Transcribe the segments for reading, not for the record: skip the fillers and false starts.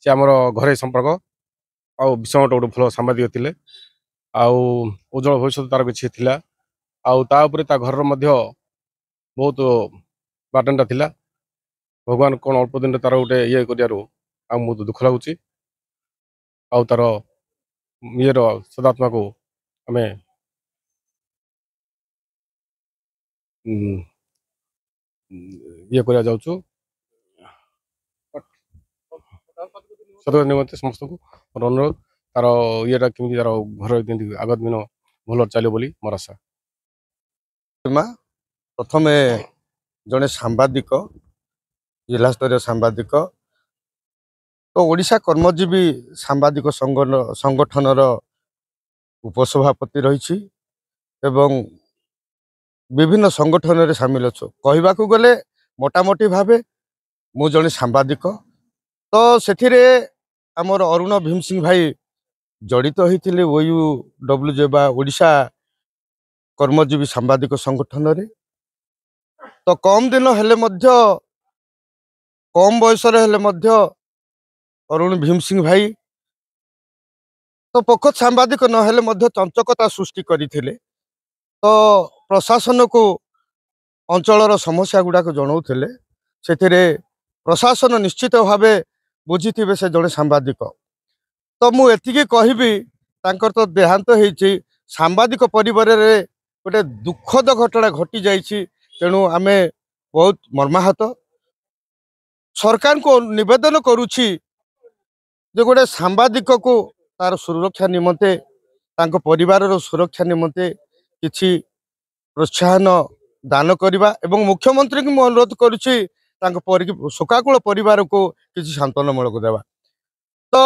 से आमर घरे संपर्क आउ विषम गोटे भल सांबादिक थे आउ उज्जवल भविष्य तार किसी थिला आउ ता उपरे ता घर बहुत बाटनटा थिला भगवान कौन अल्प दिन तार गोटे ये करू बहुत दुख लगुच आउ तार ये सदात्मा को आम ये करा जाऊँ सदर निमंते समस्त को अनुरोध तार ये कमी तार घर आगत दिन भल चलो बोली मोर आशा। प्रथम जड़े सांबादिक जिला स्तर सांबादिक तो ओडिशा कर्मजीवी सांबादिक संगठन उपसभापति रही विभिन्न संगठन रे सामिल अच्छो कहवाक गले मोटामोटी भावे मु जड़े सांबादिक तो से आमर अरुण भीम सिंह भाई जड़ित होते OUWJ बा ओडिशा कर्मजीवी सांबादिक संगठन रे तो कम दिन हेले मध्य कम बयस अरुण भीम सिंह भाई तो पखत सांबादिक नहेले मध्य चंचकता सृष्टि करथिले तो प्रशासन को अंचलर समस्या गुड़ाक जनाऊले से प्रशासन निश्चित भाव बुझी से जड़े सांबादिक तो मुझे कहबी तो देहांत होती सांबादिक परिवार रे गोटे दुखद घटना घटी जाइए तेणु आम बहुत मर्माहत सरकार को निवेदन करुछि जे गोटे सांबादिक को तार सुरक्षा निमंते परिवार सुरक्षा निमंते किछि प्रोत्साहन दान करवा एवं मुख्यमंत्री को मैं अनुरोध करुछि शोकाकुल परिवार को किछि सांत्वनामूलक देवा तो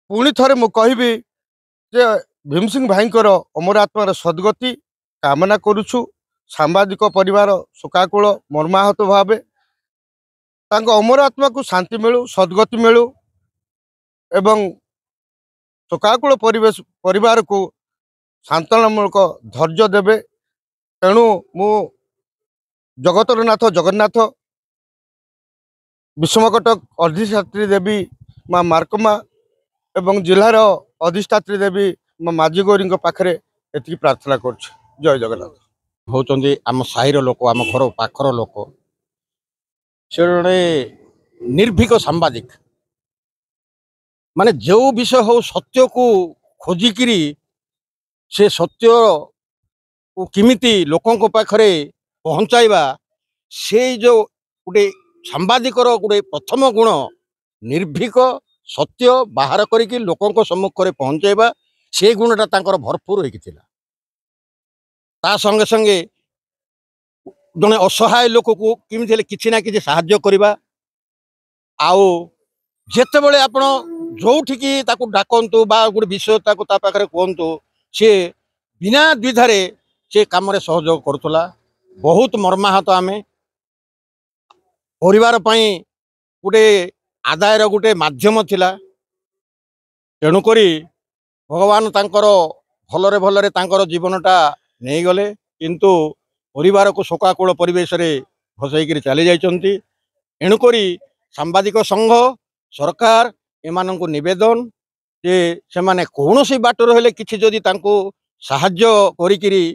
पुणी थरे मु कहबी जे भीमसिंह भाईंकर अमर आत्मार सद्गति कामना करुछु सांबादिक परिवार शोकाकुल मर्माहत भावे अमर आत्मा को शांति मिलू सद्गति मिलू एवं शोकाकुल परिवार को सांत्वनामूलक धैर्य देवे तेणु मु जगतरनाथ जगन्नाथ विषमकटक अधिष्ठात्री देवी माँ मार्कमा एवं जिलार अधिष्ठात्री देवी माँ माझी गौरी पाखे एति प्रार्थना कर जय जगन्नाथ होचंदी आम साहिर लोक आम घर पाखर लोक से जड़े निर्भीक सांबादिक माने जो विषय हो सत्य को खोजिकी से सत्य को किमिति लोकों पाखरे पहुँचाइबा से जो गोटे सांबादिकर गोटे प्रथम गुण निर्भीक सत्य बाहर करिकी लोकों सम्मुख में पहुँचाइबा से गुणटा तांकर भरपूर होइकिथिला ता संगे संगे जड़े असहाय लोक को किमिति किछि ना किछि साहाय्य करबा आउ जेतेबेले आपण जोठिकी ताकू डाकंतु बा गोटे विषय ताकू ता पाखरे कहंतु से बिना द्विधारे से काम रे सहयोग करथुला बहुत मर्माहत आमे परिवार पई गोटे आदायर गोटे माध्यम थिला तेणु करी भगवान तांकर भलरे भलरे तांकर जीवनटा नहीं गले किंतु परिवार को शोकाकुल परिवेश रे भसईकरी चली जाइछंती एणु करी सांबादिक संघ सरकार एमान को निवेदन जे से माने कौनसी बाट रहे किछि जदि तांको साहाय्य करिकिरी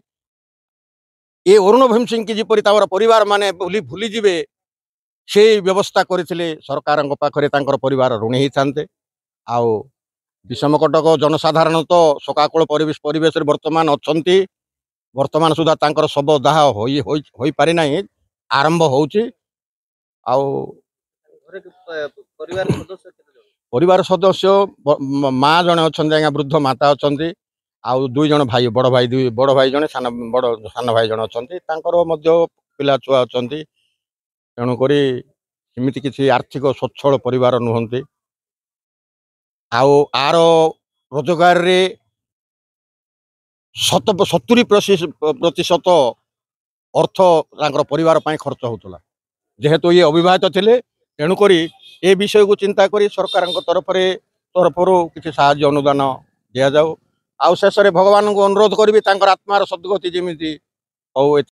ए अरुण भीम सिंह की जिपरि तावर परिवार माने भूली जिवे से व्यवस्था करथिले सरकार पाखरे तांकर परिवार ऋणी होइथान्ते आउ विषमकटक जनसाधारण तो शोकाकुल परिवेश वर्तमान अच्छंती वर्तमान सुधा तांकर शव दाह होई पारि नाही आरंभ होउची आउ परिवार सदस्य माँ जने अच्छा वृद्ध माता अच्छा आउ दुई जन भाई बड़ भाई जने सान भाई जन अच्छा पिला छुआ अच्छा तेणुक एमती किसी आर्थिक स्वच्छल परिवार नुहति आर रोजगार रे 70% अर्थ परिवार खर्च होता जेहेतु ये अविवाहित थे तेणुक ए विषय को चिंता करी सरकार तरफर किसी साहाय्य अनुदान दि जाऊ आउ शेष भगवान को अनुरोध करी आत्मार सद्गति जमी हो।